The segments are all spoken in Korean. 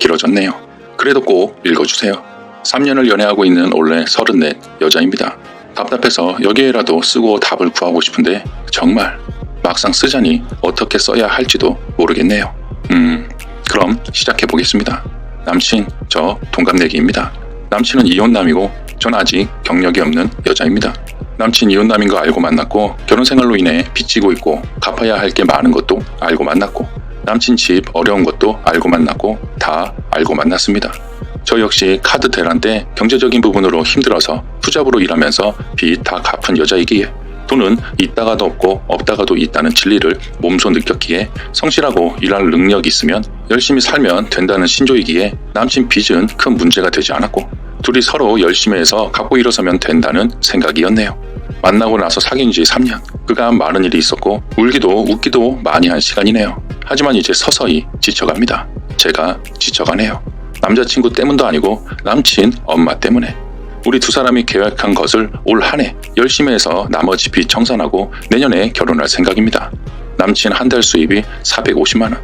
길어졌네요. 그래도 꼭 읽어주세요. 3년을 연애하고 있는 올해 34 여자입니다. 답답해서 여기에라도 쓰고 답을 구하고 싶은데 정말 막상 쓰자니 어떻게 써야 할지도 모르겠네요. 그럼 시작해보겠습니다. 남친, 저 동갑내기입니다. 남친은 이혼남이고 전 아직 경력이 없는 여자입니다. 남친 이혼남인 거 알고 만났고 결혼생활로 인해 빚지고 있고 갚아야 할 게 많은 것도 알고 만났고 남친 집 어려운 것도 알고 만났고 다 알고 만났습니다. 저 역시 카드 대란 때 경제적인 부분으로 힘들어서 투잡으로 일하면서 빚 다 갚은 여자이기에 돈은 있다가도 없고 없다가도 있다는 진리를 몸소 느꼈기에 성실하고 일할 능력이 있으면 열심히 살면 된다는 신조이기에 남친 빚은 큰 문제가 되지 않았고 둘이 서로 열심히 해서 갚고 일어서면 된다는 생각이었네요. 만나고 나서 사귄 지 3년. 그간 많은 일이 있었고 울기도 웃기도 많이 한 시간이네요. 하지만 이제 서서히 지쳐갑니다. 제가 지쳐가네요. 남자친구 때문도 아니고 남친 엄마 때문에. 우리 두 사람이 계획한 것을 올 한 해 열심히 해서 나머지 빚 청산하고 내년에 결혼할 생각입니다. 남친 한 달 수입이 450만 원,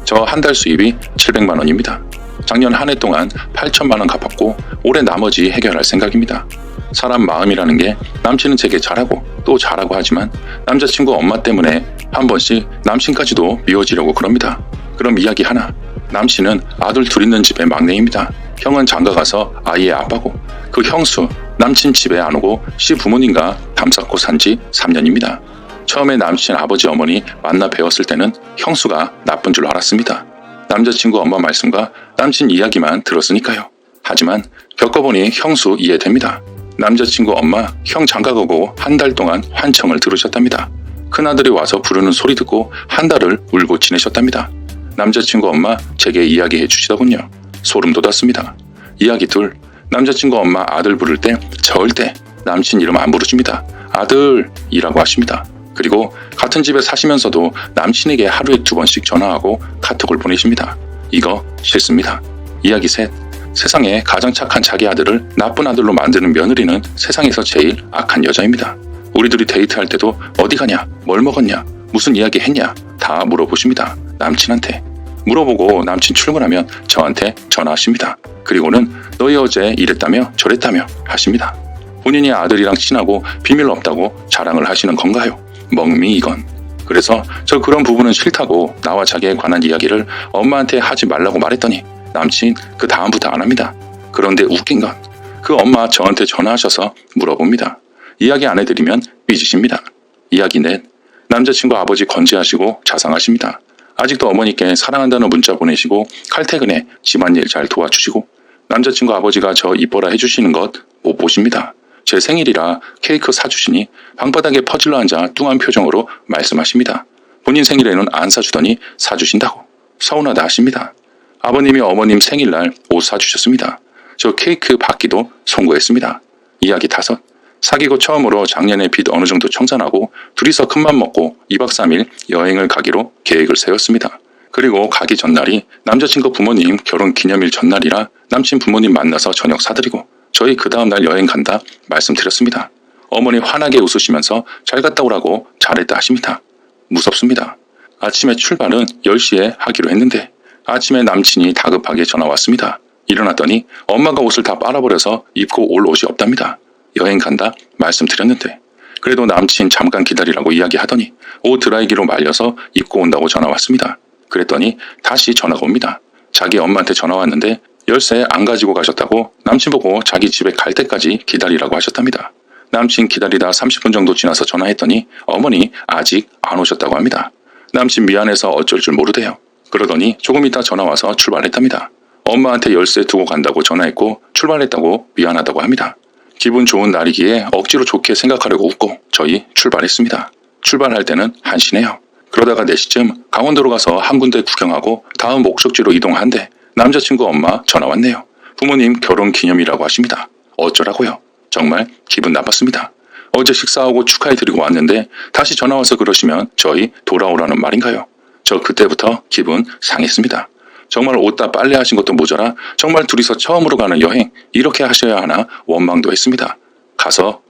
저 한 달 수입이 700만 원입니다. 작년 한 해 동안 8천만 원 갚았고 올해 나머지 해결할 생각입니다. 사람 마음이라는 게 남친은 제게 잘하고 또 잘하고 하지만 남자친구 엄마 때문에 한 번씩 남친까지도 미워지려고 그럽니다. 그럼 이야기 하나. 남친은 아들 둘 있는 집의 막내입니다. 형은 장가가서 아이의 아빠고 그 형수 남친 집에 안 오고 시부모님과 담 쌓고 산 지 3년입니다. 처음에 남친 아버지 어머니 만나 뵈었을 때는 형수가 나쁜 줄 알았습니다. 남자친구 엄마 말씀과 남친 이야기만 들었으니까요. 하지만 겪어보니 형수 이해됩니다. 남자친구 엄마 형 장가가고 한 달 동안 환청을 들으셨답니다. 큰아들이 와서 부르는 소리 듣고 한 달을 울고 지내셨답니다. 남자친구 엄마 제게 이야기해 주시더군요. 소름 돋았습니다. 이야기 둘. 남자친구 엄마 아들 부를 때 절대 남친 이름 안 부르십니다. 아들이라고 하십니다. 그리고 같은 집에 사시면서도 남친에게 하루에 2번씩 전화하고 카톡을 보내십니다. 이거 싫습니다. 이야기 셋. 세상에 가장 착한 자기 아들을 나쁜 아들로 만드는 며느리는 세상에서 제일 악한 여자입니다. 우리 둘이 데이트할 때도 어디 가냐, 뭘 먹었냐, 무슨 이야기 했냐 다 물어보십니다. 남친한테. 물어보고 남친 출근하면 저한테 전화하십니다. 그리고는 너희 어제 이랬다며 저랬다며 하십니다. 본인이 아들이랑 친하고 비밀 없다고 자랑을 하시는 건가요? 멍미 이건. 그래서 저 그런 부분은 싫다고 나와 자기에 관한 이야기를 엄마한테 하지 말라고 말했더니 남친 그 다음부터 안 합니다. 그런데 웃긴 건 그 엄마 저한테 전화하셔서 물어봅니다. 이야기 안 해드리면 삐지십니다. 이야기 넷. 남자친구 아버지 건재하시고 자상하십니다. 아직도 어머니께 사랑한다는 문자 보내시고 칼퇴근에 집안일 잘 도와주시고 남자친구 아버지가 저 이뻐라 해주시는 것 못 보십니다. 제 생일이라 케이크 사주시니 방바닥에 퍼질러 앉아 뚱한 표정으로 말씀하십니다. 본인 생일에는 안 사주더니 사주신다고 서운하다 하십니다. 아버님이 어머님 생일날 옷 사주셨습니다. 저 케이크 받기도 송구했습니다. 이야기 5. 사귀고 처음으로 작년에 빚 어느 정도 청산하고 둘이서 큰맘 먹고 2박 3일 여행을 가기로 계획을 세웠습니다. 그리고 가기 전날이 남자친구 부모님 결혼 기념일 전날이라 남친 부모님 만나서 저녁 사드리고 저희 그 다음날 여행 간다 말씀드렸습니다. 어머니 환하게 웃으시면서 잘 갔다 오라고 잘했다 하십니다. 무섭습니다. 아침에 출발은 10시에 하기로 했는데 아침에 남친이 다급하게 전화 왔습니다. 일어났더니 엄마가 옷을 다 빨아버려서 입고 올 옷이 없답니다. 여행 간다 말씀드렸는데 그래도 남친 잠깐 기다리라고 이야기하더니 옷 드라이기로 말려서 입고 온다고 전화 왔습니다. 그랬더니 다시 전화가 옵니다. 자기 엄마한테 전화 왔는데 열쇠 안 가지고 가셨다고 남친 보고 자기 집에 갈 때까지 기다리라고 하셨답니다. 남친 기다리다 30분 정도 지나서 전화했더니 어머니 아직 안 오셨다고 합니다. 남친 미안해서 어쩔 줄 모르대요. 그러더니 조금 있다 전화 와서 출발했답니다. 엄마한테 열쇠 두고 간다고 전화했고 출발했다고 미안하다고 합니다. 기분 좋은 날이기에 억지로 좋게 생각하려고 웃고 저희 출발했습니다. 출발할 때는 1시네요. 그러다가 4시쯤 강원도로 가서 한 군데 구경하고 다음 목적지로 이동한데 남자친구 엄마 전화 왔네요. 부모님 결혼 기념이라고 하십니다. 어쩌라고요? 정말 기분 나빴습니다. 어제 식사하고 축하해드리고 왔는데 다시 전화 와서 그러시면 저희 돌아오라는 말인가요? 저 그때부터 기분 상했습니다. 정말 옷 다 빨래하신 것도 모자라 정말 둘이서 처음으로 가는 여행 이렇게 하셔야 하나 원망도 했습니다. 가서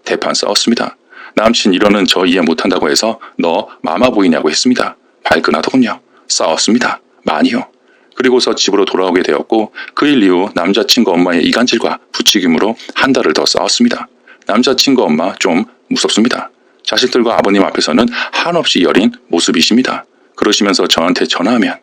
대판 싸웠습니다. 남친 이러는 저 이해 못한다고 해서 너 마마보이냐고 했습니다. 발끈하더군요. 싸웠습니다. 많이요. 그리고서 집으로 돌아오게 되었고 그 일 이후 남자친구 엄마의 이간질과 부추김으로 한 달을 더 싸웠습니다. 남자친구 엄마 좀 무섭습니다. 자식들과 아버님 앞에서는 한없이 여린 모습이십니다. 그러시면서 저한테 전화하면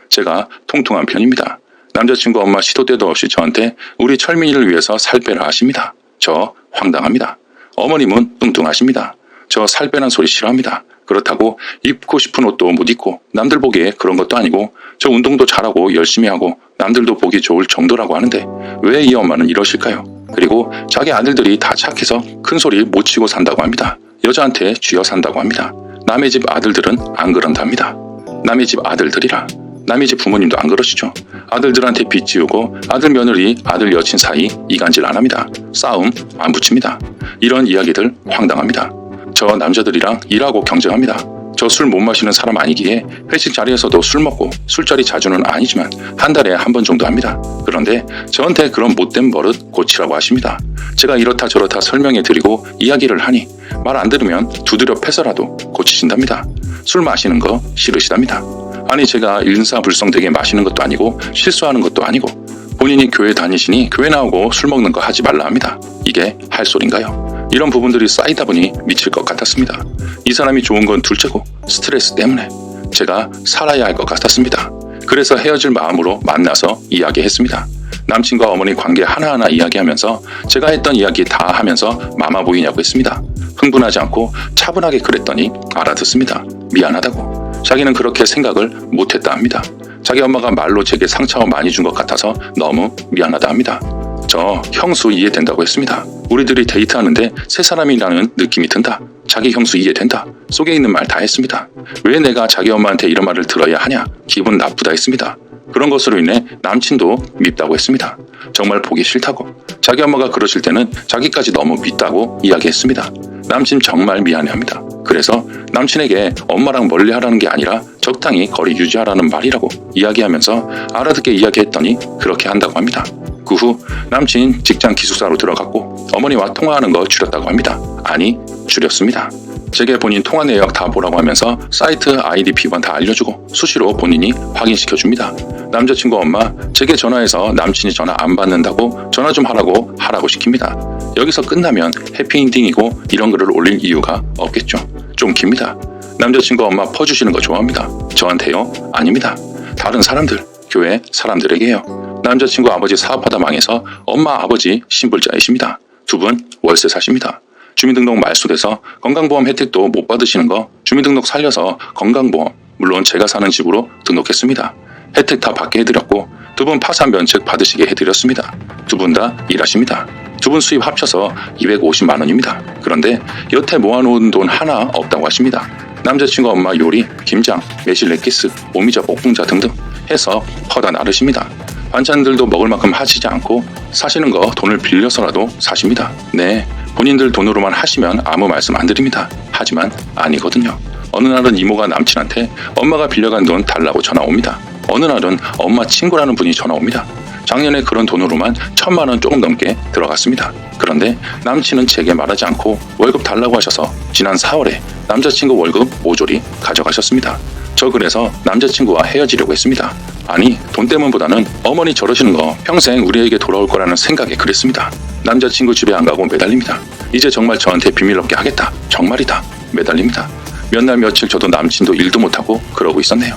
제가 통통한 편입니다. 남자친구 엄마 시도 때도 없이 저한테 우리 철민이를 위해서 살 빼라 하십니다. 저 황당합니다. 어머님은 뚱뚱하십니다. 저 살 빼란 소리 싫어합니다. 그렇다고 입고 싶은 옷도 못 입고 남들 보기에 그런 것도 아니고 저 운동도 잘하고 열심히 하고 남들도 보기 좋을 정도라고 하는데 왜 이 엄마는 이러실까요? 그리고 자기 아들들이 다 착해서 큰 소리 못 치고 산다고 합니다. 여자한테 쥐어 산다고 합니다. 남의 집 아들들은 안 그런답니다. 남의 집 아들들이라. 남의 집 부모님도 안 그러시죠. 아들들한테 빚 지우고 아들 며느리 아들 여친 사이 이간질 안 합니다. 싸움 안 붙입니다. 이런 이야기들 황당합니다. 저 남자들이랑 일하고 경쟁합니다. 저 술 못 마시는 사람 아니기에 회식 자리에서도 술 먹고 술자리 자주는 아니지만 한 달에 한 번 정도 합니다. 그런데 저한테 그런 못된 버릇 고치라고 하십니다. 제가 이렇다 저렇다 설명해 드리고 이야기를 하니 말 안 들으면 두드려 패서라도 고치신답니다. 술 마시는 거 싫으시답니다. 아니 제가 인사불성되게 마시는 것도 아니고 실수하는 것도 아니고 본인이 교회 다니시니 교회 나오고 술 먹는 거 하지 말라 합니다. 이게 할 소린가요? 이런 부분들이 쌓이다 보니 미칠 것 같았습니다. 이 사람이 좋은 건 둘째고 스트레스 때문에 제가 살아야 할 것 같았습니다. 그래서 헤어질 마음으로 만나서 이야기했습니다. 남친과 어머니 관계 하나하나 이야기하면서 제가 했던 이야기 다 하면서 마마 보이냐고 했습니다. 흥분하지 않고 차분하게 그랬더니 알아듣습니다. 미안하다고. 자기는 그렇게 생각을 못했다 합니다. 자기 엄마가 말로 제게 상처 많이 준 것 같아서 너무 미안하다 합니다. 저 형수 이해된다고 했습니다. 우리들이 데이트하는데 새 사람이라는 느낌이 든다. 자기 형수 이해된다. 속에 있는 말 다 했습니다. 왜 내가 자기 엄마한테 이런 말을 들어야 하냐. 기분 나쁘다 했습니다. 그런 것으로 인해 남친도 밉다고 했습니다. 정말 보기 싫다고. 자기 엄마가 그러실 때는 자기까지 너무 밉다고 이야기했습니다. 남친 정말 미안해합니다. 그래서 남친에게 엄마랑 멀리 하라는 게 아니라 적당히 거리 유지하라는 말이라고 이야기하면서 알아듣게 이야기했더니 그렇게 한다고 합니다. 그 후 남친 직장 기숙사로 들어갔고 어머니와 통화하는 거 줄였다고 합니다. 아니 줄였습니다. 제게 본인 통화 내역 다 보라고 하면서 사이트 아이디 비번 다 알려주고 수시로 본인이 확인시켜줍니다. 남자친구 엄마 제게 전화해서 남친이 전화 안 받는다고 전화 좀 하라고 시킵니다. 여기서 끝나면 해피엔딩이고 이런 글을 올릴 이유가 없겠죠. 좀 깁니다. 남자친구 엄마 퍼주시는 거 좋아합니다. 저한테요? 아닙니다. 다른 사람들, 교회 사람들에게요. 남자친구 아버지 사업하다 망해서 엄마 아버지 신불자이십니다. 두 분 월세 사십니다. 주민등록 말소돼서 건강보험 혜택도 못 받으시는 거 주민등록 살려서 건강보험 물론 제가 사는 집으로 등록했습니다. 혜택 다 받게 해드렸고 두 분 파산 면책 받으시게 해드렸습니다. 두 분 다 일하십니다. 두 분 수입 합쳐서 250만 원입니다. 그런데 여태 모아놓은 돈 하나 없다고 하십니다. 남자친구 엄마 요리, 김장, 매실 렛기스, 오미자 볶음자 등등 해서 퍼다 나르십니다. 반찬들도 먹을 만큼 하시지 않고 사시는 거 돈을 빌려서라도 사십니다. 네, 본인들 돈으로만 하시면 아무 말씀 안 드립니다. 하지만 아니거든요. 어느 날은 이모가 남친한테 엄마가 빌려간 돈 달라고 전화 옵니다. 어느 날은 엄마 친구라는 분이 전화 옵니다. 작년에 그런 돈으로만 1,000만 원 조금 넘게 들어갔습니다. 그런데 남친은 제게 말하지 않고 월급 달라고 하셔서 지난 4월에 남자친구 월급 모조리 가져가셨습니다. 저 그래서 남자친구와 헤어지려고 했습니다. 아니 돈 때문보다는 어머니 저러시는 거 평생 우리에게 돌아올 거라는 생각에 그랬습니다. 남자친구 집에 안 가고 매달립니다. 이제 정말 저한테 비밀 없게 하겠다. 정말이다. 매달립니다. 몇 날 며칠 저도 남친도 일도 못하고 그러고 있었네요.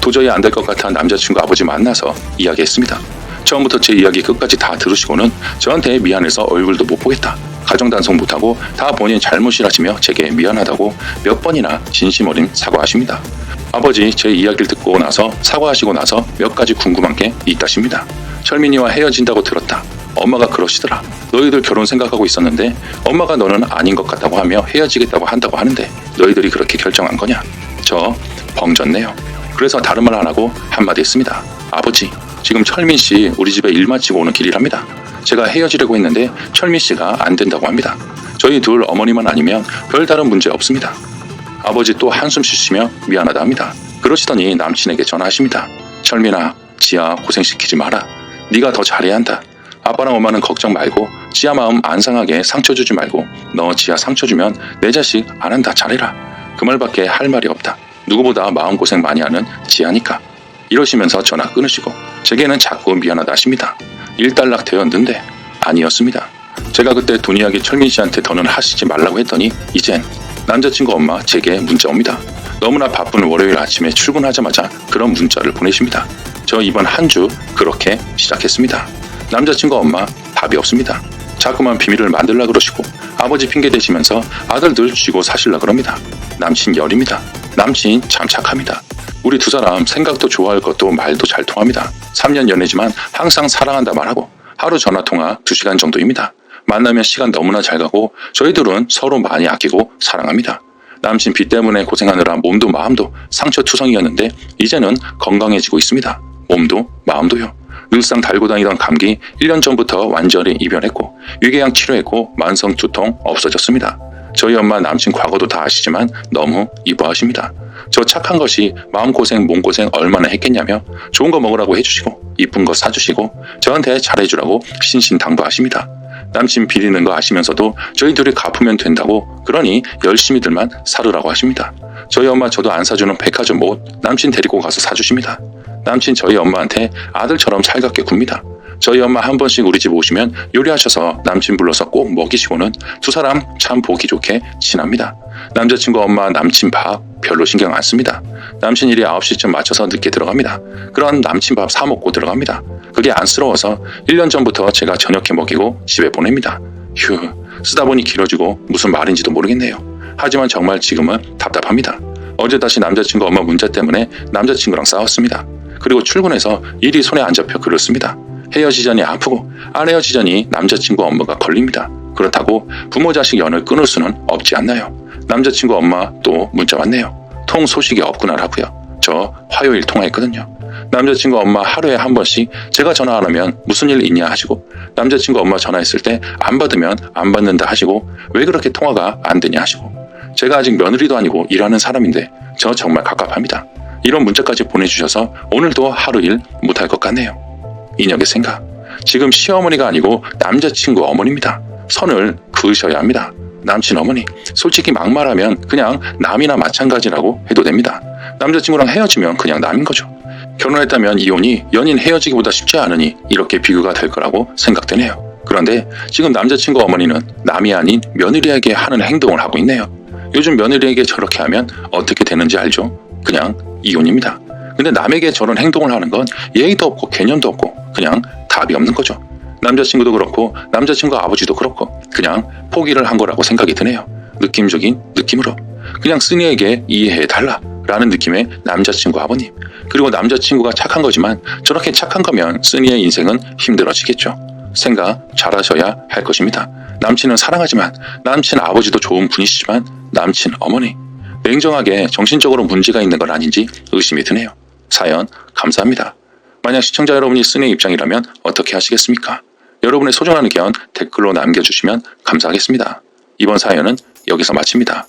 도저히 안 될 것 같아 남자친구 아버지 만나서 이야기했습니다. 처음부터 제 이야기 끝까지 다 들으시고는 저한테 미안해서 얼굴도 못 보겠다. 가정단속 못하고 다 본인 잘못이라시며 제게 미안하다고 몇 번이나 진심 어린 사과하십니다. 아버지 제 이야기를 듣고 나서 사과하시고 나서 몇 가지 궁금한 게 있다십니다. 철민이와 헤어진다고 들었다. 엄마가 그러시더라. 너희들 결혼 생각하고 있었는데 엄마가 너는 아닌 것 같다고 하며 헤어지겠다고 한다고 하는데 너희들이 그렇게 결정한 거냐? 저 벙졌네요. 그래서 다른 말 안 하고 한마디 했습니다. 아버지 지금 철민 씨 우리 집에 일 마치고 오는 길이랍니다. 제가 헤어지려고 했는데 철민 씨가 안 된다고 합니다. 저희 둘 어머니만 아니면 별다른 문제 없습니다. 아버지 또 한숨 쉬시며 미안하다 합니다. 그러시더니 남친에게 전화하십니다. 철민아, 지아 고생시키지 마라. 네가 더 잘해야 한다. 아빠랑 엄마는 걱정 말고 지아 마음 안 상하게 상처 주지 말고 너 지아 상처 주면 내 자식 안 한다 잘해라. 그 말밖에 할 말이 없다. 누구보다 마음고생 많이 하는 지아니까. 이러시면서 전화 끊으시고 제게는 자꾸 미안하다 하십니다. 일단락 되었는데 아니었습니다. 제가 그때 돈 이야기 철민 씨한테 더는 하시지 말라고 했더니 이젠 남자친구 엄마 제게 문자 옵니다. 너무나 바쁜 월요일 아침에 출근하자마자 그런 문자를 보내십니다. 저 이번 한 주 그렇게 시작했습니다. 남자친구 엄마 답이 없습니다. 자꾸만 비밀을 만들라 그러시고 아버지 핑계 대시면서 아들들 쥐고 사실라 그럽니다. 남친 열입니다. 남친 참 착합니다. 우리 두 사람 생각도 좋아할 것도 말도 잘 통합니다. 3년 연애지만 항상 사랑한다 말하고 하루 전화통화 2시간 정도입니다. 만나면 시간 너무나 잘 가고 저희들은 서로 많이 아끼고 사랑합니다. 남친 빚 때문에 고생하느라 몸도 마음도 상처투성이었는데 이제는 건강해지고 있습니다. 몸도 마음도요. 늘상 달고 다니던 감기 1년 전부터 완전히 이별했고 위궤양 치료했고 만성 두통 없어졌습니다. 저희 엄마 남친 과거도 다 아시지만 너무 이뻐하십니다. 저 착한 것이 마음고생 몸고생 얼마나 했겠냐며 좋은 거 먹으라고 해주시고 이쁜 거 사주시고 저한테 잘해주라고 신신당부하십니다. 남친 비리는 거 아시면서도 저희 둘이 갚으면 된다고 그러니 열심히들만 살으라고 하십니다. 저희 엄마 저도 안 사주는 백화점 옷 남친 데리고 가서 사주십니다. 남친 저희 엄마한테 아들처럼 살갑게 굽니다. 저희 엄마 한 번씩 우리 집 오시면 요리하셔서 남친 불러서 꼭 먹이시고는 두 사람 참 보기 좋게 지납니다. 남자친구 엄마 남친 밥 별로 신경 안 씁니다. 남친 일이 9시쯤 맞춰서 늦게 들어갑니다. 그런 남친 밥 사 먹고 들어갑니다. 그게 안쓰러워서 1년 전부터 제가 저녁해 먹이고 집에 보냅니다. 휴, 쓰다 보니 길어지고 무슨 말인지도 모르겠네요. 하지만 정말 지금은 답답합니다. 어제 다시 남자친구 엄마 문자 때문에 남자친구랑 싸웠습니다. 그리고 출근해서 일이 손에 안 잡혀 그렇습니다. 헤어지자니 아프고 안 헤어지자니 남자친구 엄마가 걸립니다. 그렇다고 부모 자식 연을 끊을 수는 없지 않나요? 남자친구 엄마 또 문자 왔네요. 통 소식이 없구나라고요. 저 화요일 통화했거든요. 남자친구 엄마 하루에 한 번씩 제가 전화 안 하면 무슨 일 있냐 하시고 남자친구 엄마 전화했을 때 안 받으면 안 받는다 하시고 왜 그렇게 통화가 안 되냐 하시고 제가 아직 며느리도 아니고 일하는 사람인데 저 정말 갑갑합니다. 이런 문자까지 보내주셔서 오늘도 하루 일 못할 것 같네요. 인혁의 생각. 지금 시어머니가 아니고 남자친구 어머니입니다. 선을 그으셔야 합니다. 남친 어머니 솔직히 막말하면 그냥 남이나 마찬가지라고 해도 됩니다. 남자친구랑 헤어지면 그냥 남인 거죠. 결혼했다면 이혼이 연인 헤어지기보다 쉽지 않으니 이렇게 비교가 될 거라고 생각되네요. 그런데 지금 남자친구 어머니는 남이 아닌 며느리에게 하는 행동을 하고 있네요. 요즘 며느리에게 저렇게 하면 어떻게 되는지 알죠? 그냥 이혼입니다. 근데 남에게 저런 행동을 하는 건 예의도 없고 개념도 없고 그냥 답이 없는 거죠. 남자친구도 그렇고 남자친구 아버지도 그렇고 그냥 포기를 한 거라고 생각이 드네요. 느낌적인 느낌으로 그냥 쓰니에게 이해해달라 라는 느낌의 남자친구 아버님. 그리고 남자친구가 착한 거지만 저렇게 착한 거면 쓰니의 인생은 힘들어지겠죠. 생각 잘하셔야 할 것입니다. 남친은 사랑하지만 남친 아버지도 좋은 분이시지만 남친 어머니 냉정하게 정신적으로 문제가 있는 건 아닌지 의심이 드네요. 사연 감사합니다. 만약 시청자 여러분이 쓰니의 입장이라면 어떻게 하시겠습니까? 여러분의 소중한 의견 댓글로 남겨주시면 감사하겠습니다. 이번 사연은 여기서 마칩니다.